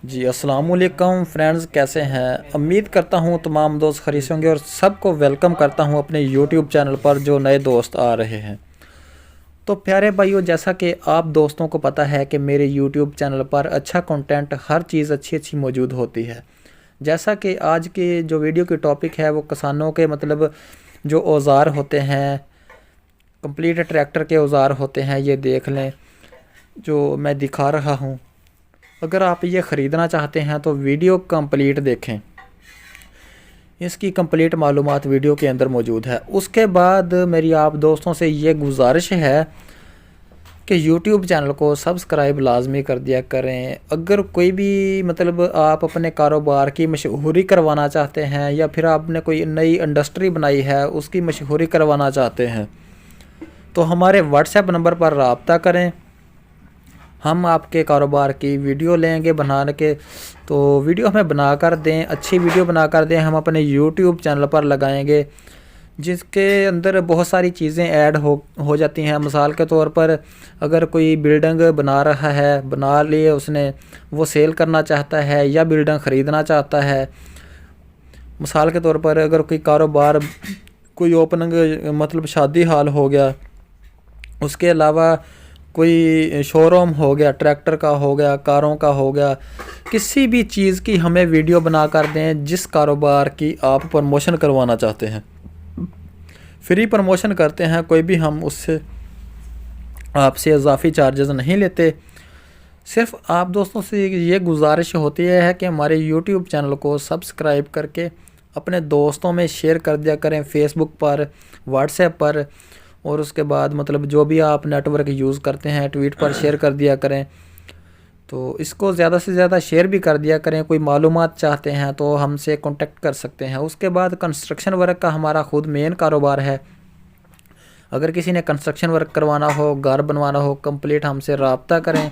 जी अस्सलाम वालेकुम फ्रेंड्स, कैसे हैं। उम्मीद करता हूं तमाम दोस्त खरीस होंगे और सबको वेलकम करता हूं अपने यूट्यूब चैनल पर जो नए दोस्त आ रहे हैं। तो प्यारे भाइयों, जैसा कि आप दोस्तों को पता है कि मेरे यूट्यूब चैनल पर अच्छा कंटेंट, हर चीज़ अच्छी अच्छी मौजूद होती है। जैसा कि आज की जो वीडियो की टॉपिक है वो किसानों के मतलब जो औज़ार होते हैं, कंप्लीट ट्रैक्टर के औज़ार होते हैं, ये देख लें जो मैं दिखा रहा हूँ। अगर आप ये ख़रीदना चाहते हैं तो वीडियो कंप्लीट देखें, इसकी कंप्लीट मालूमात वीडियो के अंदर मौजूद है। उसके बाद मेरी आप दोस्तों से ये गुजारिश है कि यूट्यूब चैनल को सब्सक्राइब लाजमी कर दिया करें। अगर कोई भी मतलब आप अपने कारोबार की मशहूरी करवाना चाहते हैं या फिर आपने कोई नई इंडस्ट्री बनाई है उसकी मशहूरी करवाना चाहते हैं तो हमारे व्हाट्सएप नंबर पर रब्ता करें। हम आपके कारोबार की वीडियो लेंगे बना के, तो वीडियो हमें बना कर दें, अच्छी वीडियो बना कर दें, हम अपने यूट्यूब चैनल पर लगाएंगे जिसके अंदर बहुत सारी चीज़ें ऐड हो जाती हैं। मिसाल के तौर पर अगर कोई बिल्डिंग बना रहा है, बना लिए उसने, वो सेल करना चाहता है या बिल्डिंग ख़रीदना चाहता है। मिसाल के तौर पर अगर कोई कारोबार, कोई ओपनिंग मतलब शादी हाल हो गया, उसके अलावा कोई शोरूम हो गया, ट्रैक्टर का हो गया, कारों का हो गया, किसी भी चीज़ की हमें वीडियो बना कर दें जिस कारोबार की आप प्रमोशन करवाना चाहते हैं। फ्री प्रमोशन करते हैं, कोई भी हम उससे आपसे इजाफी चार्जेस नहीं लेते। सिर्फ आप दोस्तों से ये गुजारिश होती है कि हमारे यूट्यूब चैनल को सब्सक्राइब करके अपने दोस्तों में शेयर कर दिया करें, फेसबुक पर, व्हाट्सएप पर, और उसके बाद मतलब जो भी आप नेटवर्क यूज़ करते हैं ट्वीट पर शेयर कर दिया करें। तो इसको ज़्यादा से ज़्यादा शेयर भी कर दिया करें। कोई मालूमात चाहते हैं तो हमसे कांटेक्ट कर सकते हैं। उसके बाद कंस्ट्रक्शन वर्क का हमारा खुद मेन कारोबार है। अगर किसी ने कंस्ट्रक्शन वर्क करवाना हो, घर बनवाना हो, कंप्लीट हमसे रब्ता करें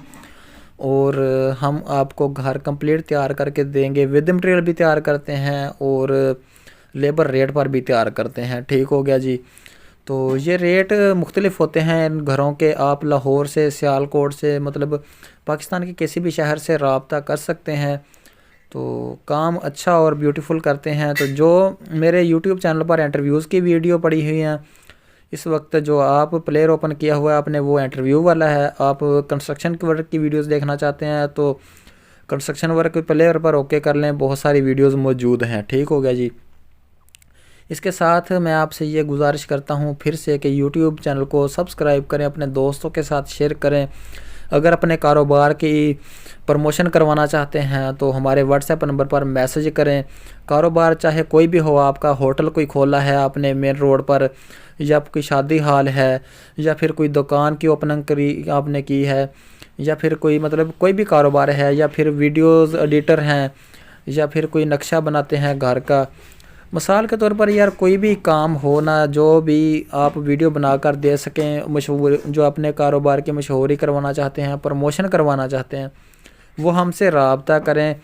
और हम आपको घर कंप्लीट तैयार करके देंगे। विद मटेरियल भी तैयार करते हैं और लेबर रेट पर भी तैयार करते हैं। ठीक हो गया जी। तो ये रेट मुख्तलिफ़ होते हैं इन घरों के। आप लाहौर से, सियालकोट से, मतलब पाकिस्तान के किसी भी शहर से रब्ता कर सकते हैं। तो काम अच्छा और ब्यूटीफुल करते हैं। तो जो मेरे यूट्यूब चैनल पर इंटरव्यूज़ की वीडियो पड़ी हुई हैं इस वक्त, जो आप प्लेयर ओपन किया हुआ है आपने, वो इंटरव्यू वाला है। आप कंस्ट्रक्शन के वर्क की वीडियोज़ देखना चाहते हैं तो कंस्ट्रक्शन वर्क प्लेयर पर ओके कर लें, बहुत सारी वीडियोज़ मौजूद हैं। ठीक हो गया जी। इसके साथ मैं आपसे ये गुजारिश करता हूँ फिर से कि यूट्यूब चैनल को सब्सक्राइब करें, अपने दोस्तों के साथ शेयर करें। अगर अपने कारोबार की प्रमोशन करवाना चाहते हैं तो हमारे व्हाट्सएप नंबर पर मैसेज करें। कारोबार चाहे कोई भी हो, आपका होटल कोई खोला है आपने मेन रोड पर, या कोई शादी हाल है, या फिर कोई दुकान की ओपनिंग करी आपने की है, या फिर कोई मतलब कोई भी कारोबार है, या फिर वीडियोज़ एडिटर हैं, या फिर कोई नक्शा बनाते हैं घर का, मिसाल के तौर पर यार कोई भी काम हो ना, जो भी आप वीडियो बनाकर दे सकें, मशहूर जो अपने कारोबार की मशहूरी करवाना चाहते हैं, प्रमोशन करवाना चाहते हैं, वो हमसे रब्ता करें,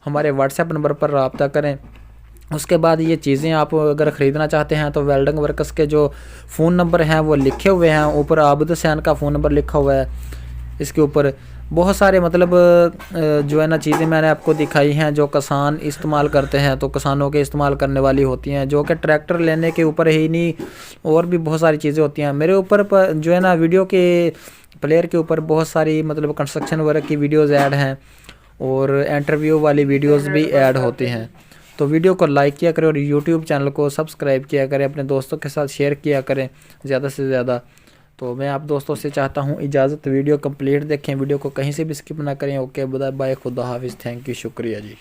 हमारे व्हाट्सएप नंबर पर रब्ता करें। उसके बाद ये चीज़ें आप अगर ख़रीदना चाहते हैं तो वेल्डिंग वर्कर्स के जो फ़ोन नंबर हैं वो लिखे हुए हैं ऊपर, आबिद हुसैन का फ़ोन नंबर लिखा हुआ है। इसके ऊपर बहुत सारे मतलब जो है ना चीज़ें मैंने आपको दिखाई हैं जो किसान इस्तेमाल करते हैं, तो किसानों के इस्तेमाल करने वाली होती हैं, जो कि ट्रैक्टर लेने के ऊपर ही नहीं और भी बहुत सारी चीज़ें होती हैं। मेरे ऊपर जो है ना वीडियो के प्लेयर के ऊपर बहुत सारी मतलब कंस्ट्रक्शन वर्क की वीडियोज़ ऐड हैं और इंटरव्यू वाली वीडियोज़ भी ऐड होती हैं। तो वीडियो को लाइक किया करें और यूट्यूब चैनल को सब्सक्राइब किया करें, अपने दोस्तों के साथ शेयर किया करें ज़्यादा से ज़्यादा। तो मैं आप दोस्तों से चाहता हूँ इजाज़त, वीडियो कंप्लीट देखें, वीडियो को कहीं से भी स्किप ना करें। ओके, बाय, खुदा हाफिज़, थैंक यू, शुक्रिया जी।